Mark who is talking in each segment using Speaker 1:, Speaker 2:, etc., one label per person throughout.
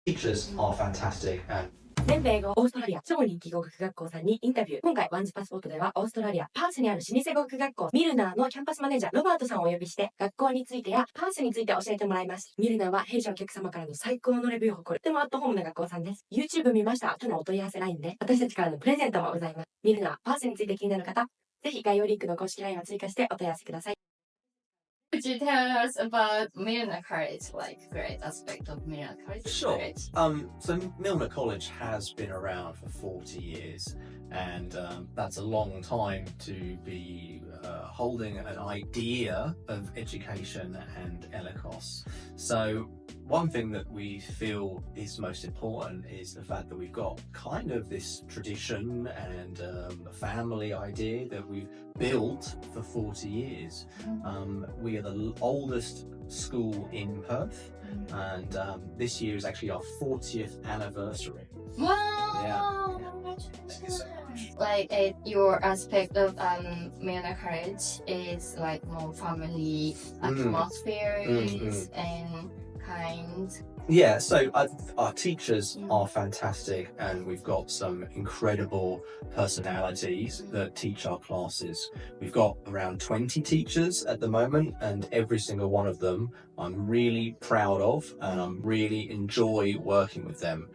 Speaker 1: Teachers are fantastic and
Speaker 2: 全部英語オーストラリア超人気語学学校さんにインタビュー。今回ワンズパスポートではオーストラリアパースにある老舗語学学校ミルナーのキャンパスマネージャーロバートさんをお呼びして学校についてやパースについて教えてもらいます。ミルナーは弊社お客様からの最高のレビューを誇るとてもアットホームな学校さんです。 YouTube 見ましたとのお問い合わせ LINE で私たちからのプレゼントもございます。ミルナーパースについて気になる方、ぜひ概要リンクの公式 LINE を追加してお問い合わせください。
Speaker 3: Could you tell us about Milner College, like great aspect of Milner College?
Speaker 1: Sure. So Milner College has been around for 40 years, and that's a long time to be holding an idea of education and ELICOS. So one thing that we feel is most important is the fact that we've got kind of this tradition and a family idea that we've built for 40 years. We are the oldest school in Perth, and this year is actually our 40th anniversary.
Speaker 3: Wow!
Speaker 1: Thank you so much.
Speaker 3: Like your aspect of Milner College is like more family atmosphere and kind.
Speaker 1: Yeah, so our teachers are fantastic, and we've got some incredible personalities that teach our classes. We've got around 20 teachers at the moment, and every single one of them I'm really proud of, and I really enjoy working with them.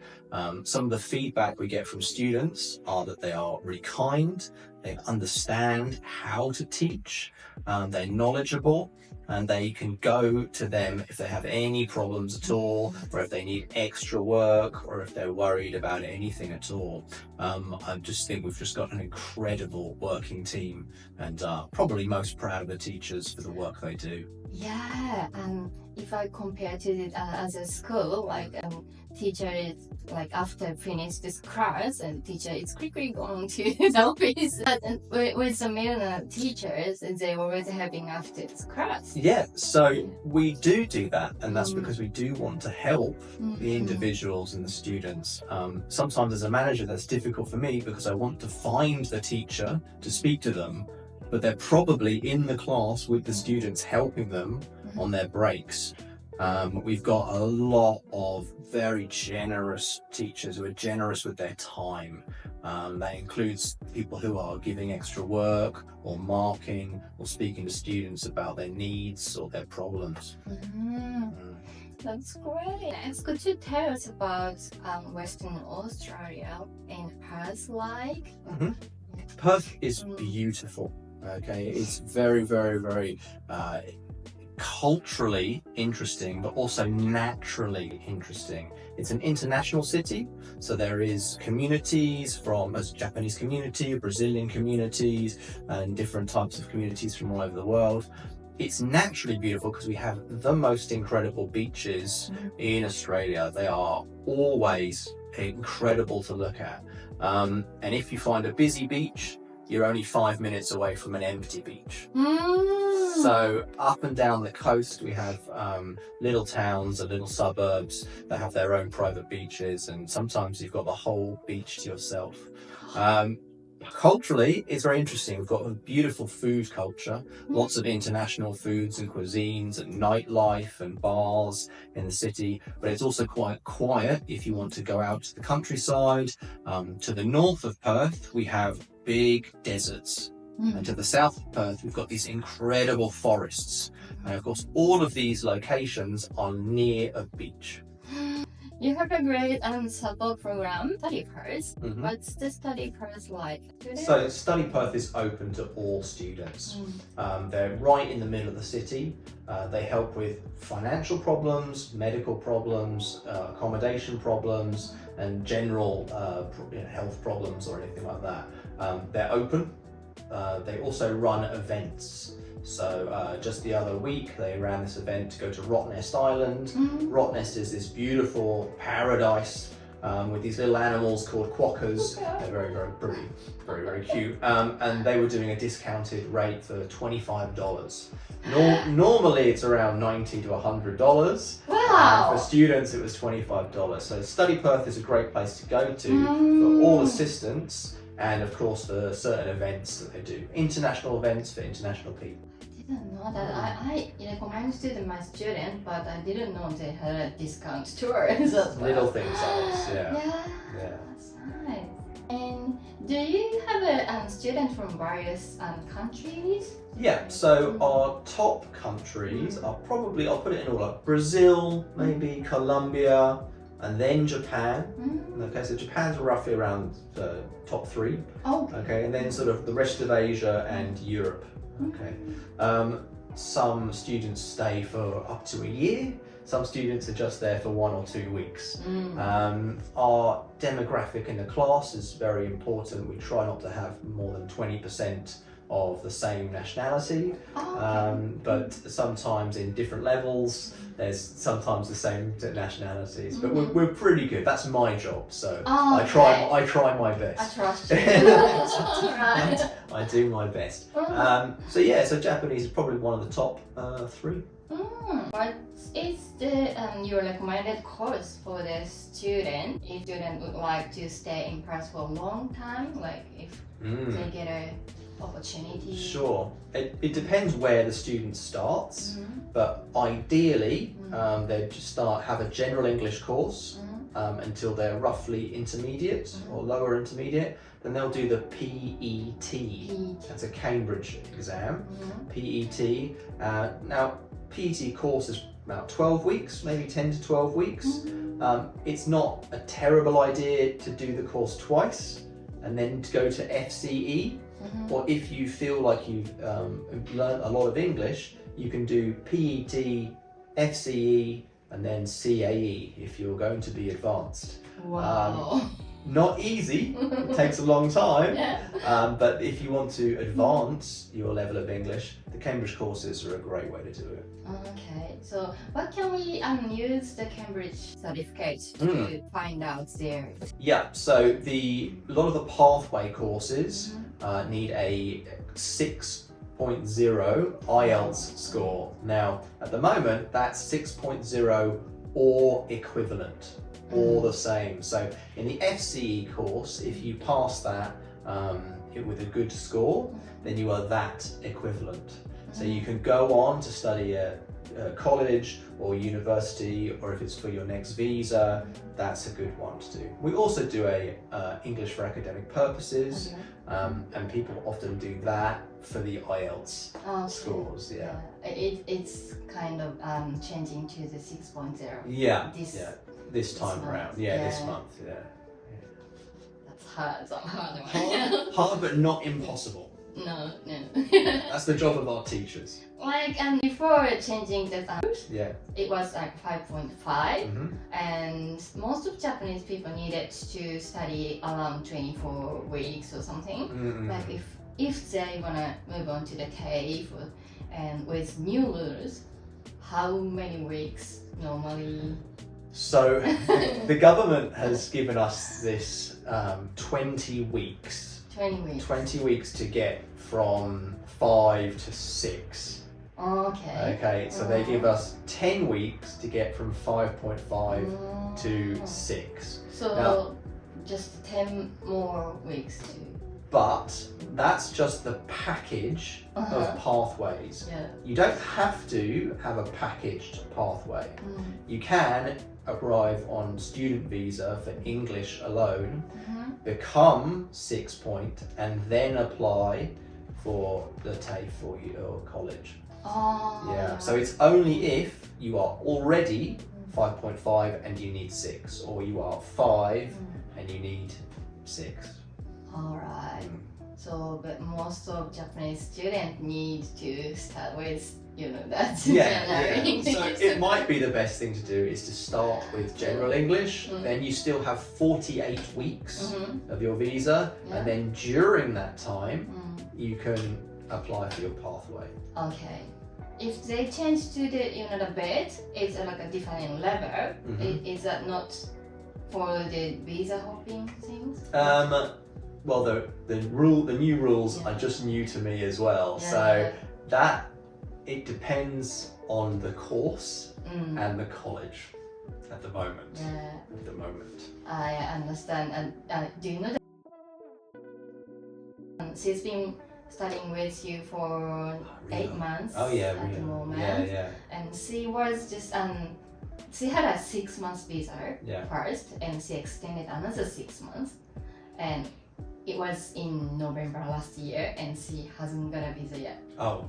Speaker 1: Some of the feedback we get from students are that they are really kind, they understand how to teach, they're knowledgeable, and they can go to them if they have any problems at all, or if they need extra work, or if they're worried about anything at all. I just think we've just got an incredible working team, and probably most proud of the teachers for the work they do.
Speaker 3: Yeah, and if I compare to the other school, like teacher is like after finish this class, and teacher is quickly going to the office. But with the Milner teachers, they always having after this class.
Speaker 1: Yeah, so we do that, and that's because we do want to help the individuals and the students. Sometimes as a manager that's difficult for me because I want to find the teacher to speak to them, but they're probably in the class with the students helping them on their breaks. We've got a lot of very generous teachers who are generous with their time. That includes people who are giving extra work or marking or speaking to students about their needs or their problems.
Speaker 3: That's great. Next, could you tell us about Western Australia and Perth like?
Speaker 1: Perth is beautiful. Okay, it's very, very, very culturally interesting, but also naturally interesting. It's an international city, so there is communities from a Japanese community, Brazilian communities, and different types of communities from all over the world. It's naturally beautiful because we have the most incredible beaches in Australia. They are always incredible to look at. And if you find a busy beach, you're only 5 minutes away from an empty beach. So up and down the coast we have little towns and little suburbs that have their own private beaches, and sometimes you've got the whole beach to yourself. Culturally, it's very interesting. We've got a beautiful food culture, lots of international foods and cuisines and nightlife and bars in the city, but it's also quite quiet if you want to go out to the countryside. To the north of Perth, we have big deserts. And to the south of Perth, we've got these incredible forests. And of course, all of these locations are near a beach.
Speaker 3: You have a great support program, StudyPerth. What's the StudyPerth like?
Speaker 1: So StudyPerth is open to all students. They're right in the middle of the city. They help with financial problems, medical problems, accommodation problems, and general health problems or anything like that. They're open. They also run events. So just the other week they ran this event to go to Rottnest Island. Rottnest is this beautiful paradise with these little animals called quokkas. They're very, very pretty, very, very cute. And they were doing a discounted rate for $25. Normally it's around $90 to $100.
Speaker 3: Wow!
Speaker 1: For students it was $25. So StudyPerth is a great place to go to for all assistance. And of course for certain events that they do, international events for international people.
Speaker 3: I didn't know that. I recommended to my student, but I didn't know they had a discount tour as well.
Speaker 1: Little things like this, yeah.
Speaker 3: Yeah, that's nice. And do you have a student from various countries?
Speaker 1: Yeah, so our top countries are probably, I'll put it in order, Brazil, maybe Colombia, and then Japan. Okay, so Japan's roughly around the top 3.
Speaker 3: Oh.
Speaker 1: Okay, and then sort of the rest of Asia and Europe. Okay. Some students stay for up to a year. Some students are just there for 1 or 2 weeks. Our demographic in the class is very important. We try not to have more than 20% of the same nationality, but sometimes in different levels there's sometimes the same nationalities, but we're pretty good. That's my job, so I try my best.
Speaker 3: I trust you. Right.
Speaker 1: I do my best. So yeah, so Japanese is probably one of the top 3.
Speaker 3: What is the your recommended course for the student if student would like to stay in Paris for a long time, like if they get a opportunity?
Speaker 1: Sure. It depends where the student starts, but ideally they'd just have a general English course until they're roughly intermediate or lower intermediate. Then they'll do the PET. That's a Cambridge exam. PET. Now, PET course is about 12 weeks, maybe 10 to 12 weeks. It's not a terrible idea to do the course twice and then to go to FCE. Or if you feel like you've learned a lot of English, you can do PET, FCE, and then CAE if you're going to be advanced.
Speaker 3: Wow.
Speaker 1: Not easy, it takes a long time, but if you want to advance your level of English, the Cambridge courses are a great way to do it.
Speaker 3: Okay, so what can we use the Cambridge certificate to find out there?
Speaker 1: Yeah, so a lot of the pathway courses need a 6.0 IELTS score. Now, at the moment, that's 6.0 or equivalent. All the same. So in the FCE course, if you pass that with a good score, then you are that equivalent. So you can go on to study at college or university, or if it's for your next visa, that's a good one to do. We also do a English for academic purposes, and people often do that for the IELTS scores. Yeah.
Speaker 3: It's kind of changing to the 6.0.
Speaker 1: Yeah. This time around, this month,
Speaker 3: That's hard somehow.
Speaker 1: Hard, but not impossible.
Speaker 3: No.
Speaker 1: That's the job of our teachers.
Speaker 3: Like before changing the it was like 5.5, and most of Japanese people needed to study around 24 weeks or something. Like if they wanna move on to the TAFE and with new rules, how many weeks normally?
Speaker 1: So the government has given us this 20 weeks. 20 weeks to get from 5 to 6. Okay, so they give us 10 weeks to get from 5.5 to 6.
Speaker 3: So
Speaker 1: now,
Speaker 3: just 10 more weeks to...
Speaker 1: But that's just the package of pathways. You don't have to have a packaged pathway. You can arrive on student visa for English alone, become 6 point, and then apply for the TAFE or your college. So it's only if you are already 5.5 and you need 6, or you are 5 and you need 6.
Speaker 3: Alright. So, but most of Japanese students need to start with, that general English.
Speaker 1: So it might be the best thing to do is to start with general English, then you still have 48 weeks of your visa, and then during that time, you can apply for your pathway.
Speaker 3: Okay. If they change to the bed, it's like a different level. Is that not for the visa hopping things?
Speaker 1: Well, the new rules are just new to me as well. So that it depends on the course and the college at the moment. At the moment.
Speaker 3: I understand. And do you know that she's been studying with you for 8 months
Speaker 1: Oh yeah,
Speaker 3: at the moment.
Speaker 1: Yeah.
Speaker 3: And she was just she had a 6 months visa
Speaker 1: Yeah.
Speaker 3: first, and she extended another 6 months, and it was in November last year, and she hasn't got a visa yet.
Speaker 1: Oh.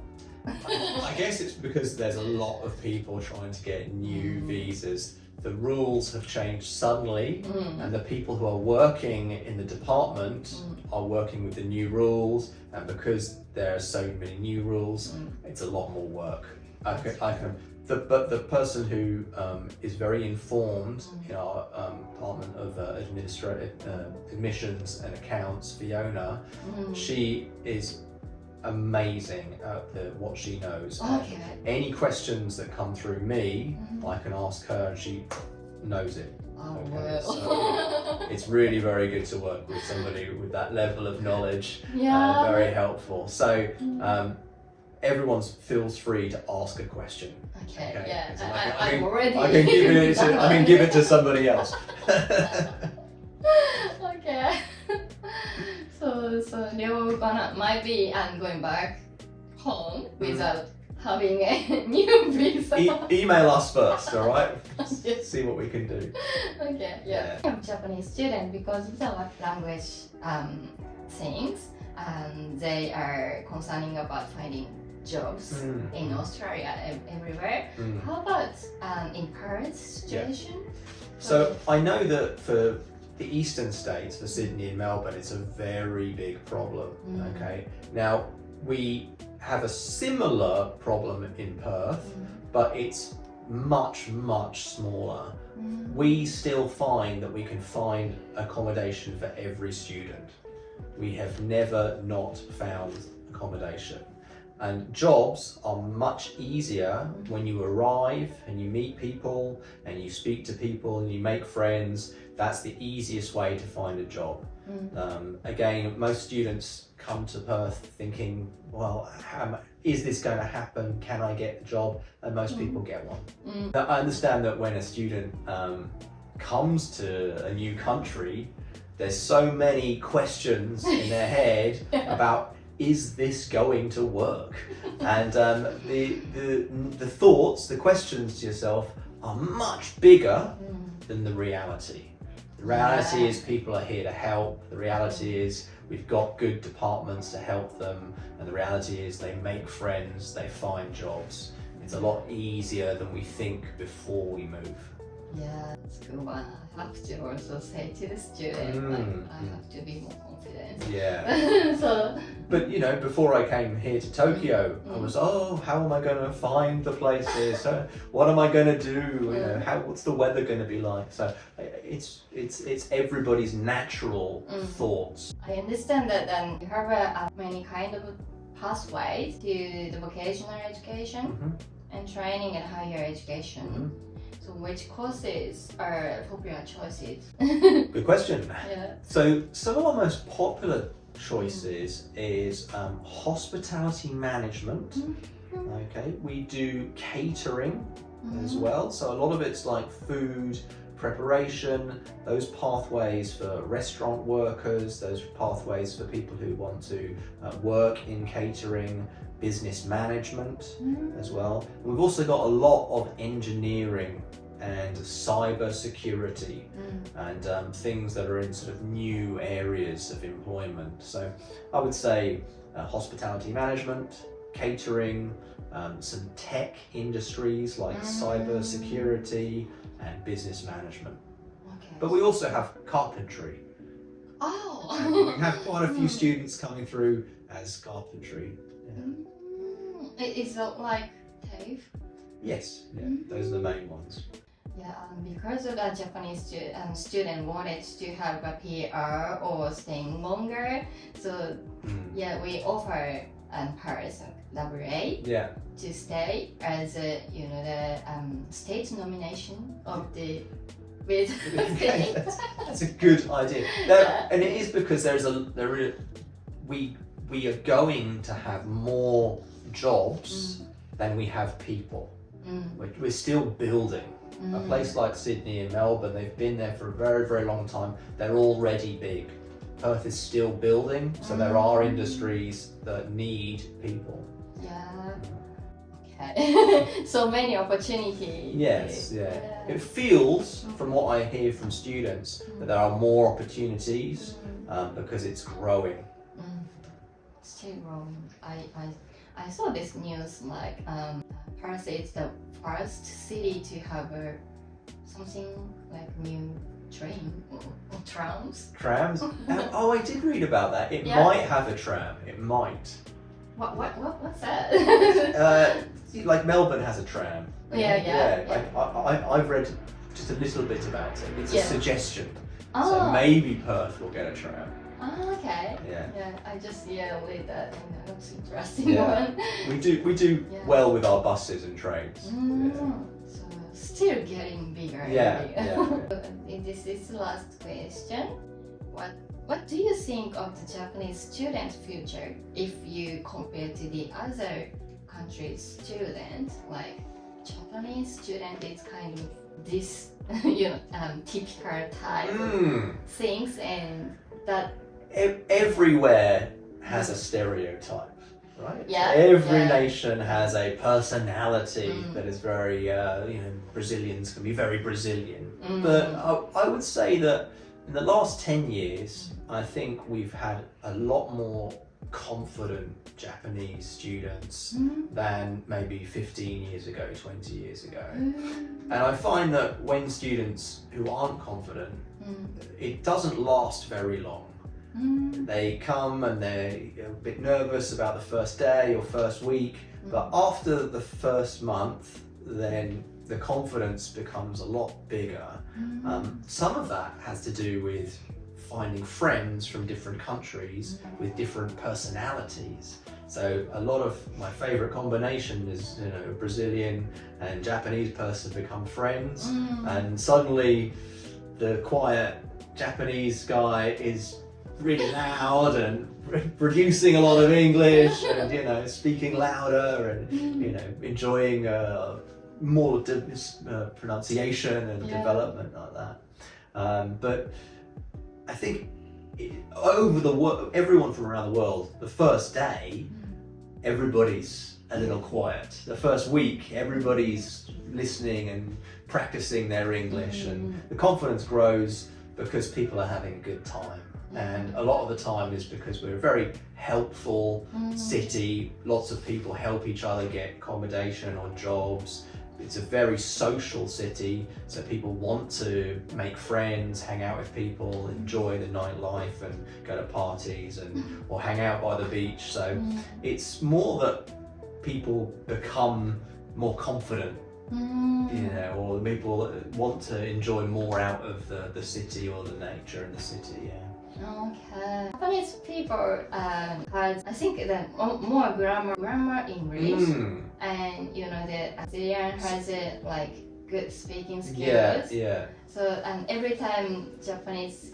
Speaker 1: I guess it's because there's a lot of people trying to get new visas. The rules have changed suddenly, and the people who are working in the department are working with the new rules, and because there are so many new rules, it's a lot more work. But the person who is very informed in our Department of Admissions and Accounts, Fiona, she is amazing at what she knows.
Speaker 3: Okay.
Speaker 1: Any questions that come through me, I can ask her and she knows it.
Speaker 3: Oh,
Speaker 1: Okay,
Speaker 3: well.
Speaker 1: so it's really very good to work with somebody with that level of knowledge.
Speaker 3: Yeah.
Speaker 1: Very helpful. So everyone feels free to ask a question.
Speaker 3: Okay,
Speaker 1: Okay,
Speaker 3: yeah,
Speaker 1: so
Speaker 3: I'm already.
Speaker 1: I can give it to somebody else.
Speaker 3: Okay. So they're gonna might be going back home without having a new visa.
Speaker 1: Email us first, all right?
Speaker 3: Yes.
Speaker 1: See what we can do.
Speaker 3: Okay, yeah. I'm Japanese student because of the language things, and they are concerning about finding jobs in Australia everywhere. How about in Perth situation?
Speaker 1: So I know that for the eastern states, for Sydney and Melbourne, it's a very big problem. Okay, now we have a similar problem in Perth, but it's much smaller. We still find that we can find accommodation for every student. We have never not found accommodation. And jobs are much easier when you arrive and you meet people and you speak to people and you make friends. That's the easiest way to find a job. Again, most students come to Perth thinking, well, is this going to happen? Can I get a job? And most people get one. Now, I understand that when a student comes to a new country, there's so many questions in their head about, is this going to work? And the thoughts, the questions to yourself are much bigger than the reality. The reality is people are here to help. The reality is we've got good departments to help them. And the reality is they make friends, they find jobs. It's a lot easier than we think before we move.
Speaker 3: Yeah, that's good one. I have to also say to the student, I have to be more confident.
Speaker 1: Yeah.
Speaker 3: So,
Speaker 1: but you know, before I came here to Tokyo, I was, how am I going to find the places? What am I going to do? You know, what's the weather going to be like? So it's everybody's natural thoughts.
Speaker 3: I understand that you have many kind of pathways to the vocational education and training and higher education. So which courses are popular choices?
Speaker 1: Good question.
Speaker 3: Yeah.
Speaker 1: So some of our most popular choices is hospitality management. Okay, we do catering as well. So a lot of it's like food preparation, those pathways for restaurant workers, those pathways for people who want to work in catering, business management as well. We've also got a lot of engineering and cyber security and things that are in sort of new areas of employment. So I would say hospitality management, catering, some tech industries like cyber security and business management.
Speaker 3: Okay.
Speaker 1: But we also have carpentry.
Speaker 3: Oh.
Speaker 1: We have quite a few students coming through as carpentry.
Speaker 3: Is it like TAFE?
Speaker 1: Yes, those are the main ones.
Speaker 3: Yeah, because of that Japanese student wanted to have a PR or staying longer, so yeah, we offer Paris WA to stay as the state nomination of the with
Speaker 1: That's a good idea. And it is because we are going to have more jobs than we have people. We're still building. A place like Sydney and Melbourne, they've been there for a very, very long time. They're already big. Perth is still building, so there are industries that need people.
Speaker 3: Yeah. Okay. So many opportunities.
Speaker 1: Yes, yeah. It feels, from what I hear from students, that there are more opportunities because it's growing.
Speaker 3: Still growing. I saw this news like Perth is the first city to have something like new train or trams.
Speaker 1: Trams? Oh, I did read about that. It might have a tram. It might.
Speaker 3: What's that?
Speaker 1: Like Melbourne has a tram.
Speaker 3: Yeah.
Speaker 1: I've read just a little bit about it. It's a suggestion.
Speaker 3: Oh.
Speaker 1: So maybe Perth will get a tram.
Speaker 3: Oh, okay.
Speaker 1: Yeah.
Speaker 3: I just read that and that looks interesting one.
Speaker 1: We do well with our buses and trains.
Speaker 3: So still getting bigger. This is the last question. What do you think of the Japanese student future if you compare to the other countries' students? Like Japanese student is kind of this, typical type of things, and that
Speaker 1: everywhere has a stereotype, right?
Speaker 3: Yeah.
Speaker 1: Every nation has a personality that is very, Brazilians can be very Brazilian. But I would say that in the last 10 years, I think we've had a lot more confident Japanese students than maybe 15 years ago, 20 years ago. And I find that when students who aren't confident, it doesn't last very long. They come and they're a bit nervous about the first day or first week, but after the first month, then the confidence becomes a lot bigger. Some of that has to do with finding friends from different countries with different personalities. So a lot of my favorite combination is, a Brazilian and Japanese person become friends, and suddenly the quiet Japanese guy is really loud and producing a lot of English and speaking louder and enjoying more pronunciation and development like that. But I think over the world, everyone from around the world, the first day, everybody's a little quiet. The first week, everybody's listening and practicing their English, and the confidence grows because people are having a good time. And a lot of the time is because we're a very helpful city. Lots of people help each other get accommodation or jobs. It's a very social city, so people want to make friends, hang out with people, enjoy the nightlife and go to parties or hang out by the beach. So it's more that people become more confident, or people want to enjoy more out of the city or the nature in the city.
Speaker 3: Okay. Japanese people has, I think, that more grammar English, and the Brazilian has like good speaking skills. So every time Japanese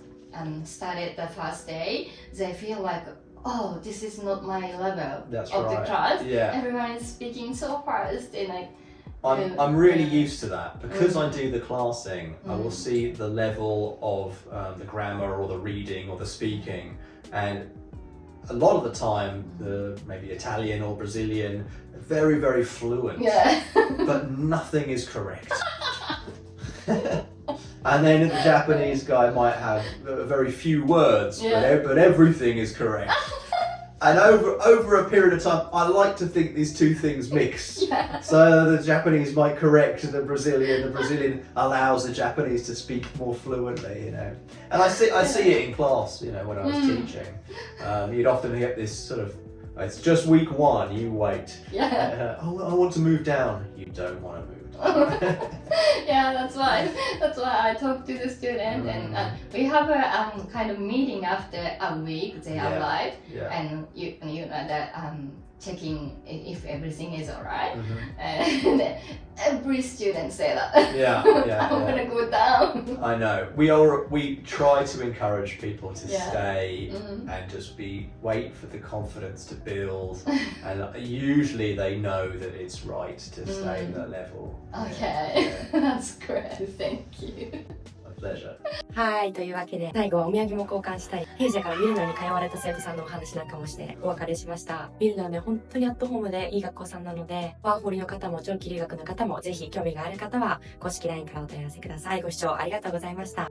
Speaker 3: started the first day, they feel like, oh, this is not my level
Speaker 1: That's
Speaker 3: of
Speaker 1: right.
Speaker 3: the class.
Speaker 1: Yeah.
Speaker 3: Everyone is speaking so fast, and like.
Speaker 1: I'm really used to that because I do the classing. I will see the level of the grammar or the reading or the speaking, and a lot of the time the maybe Italian or Brazilian are very, very fluent, but nothing is correct. And then the Japanese guy might have very few words, but everything is correct. And over a period of time, I like to think these two things mix. So the Japanese might correct the Brazilian allows the Japanese to speak more fluently, And I see it in class, when I was teaching. You'd often get this sort of, it's just week one, you wait. I want to move down. You don't want to move down.
Speaker 3: That's why I talk to the student, and we have a kind of meeting after a week they arrive, and you know that checking if everything is alright, and every student say that. I'm gonna go down.
Speaker 1: I know. We try to encourage people to stay and just wait for the confidence to build, and usually they know that it's right to stay at that level.
Speaker 3: Okay, that's great. Thank you.
Speaker 1: pleasure.
Speaker 2: はい、というわけで最後はお土産も交換したい弊社からミルナーに通われた生徒さんのお話なんかもしてお別れしました。ミルナーね、本当にアットホームでいい学校さんなので、ワーホリの方も長期留学の方もぜひ興味がある方は公式 LINE からお問い合わせください。ご視聴ありがとうございました。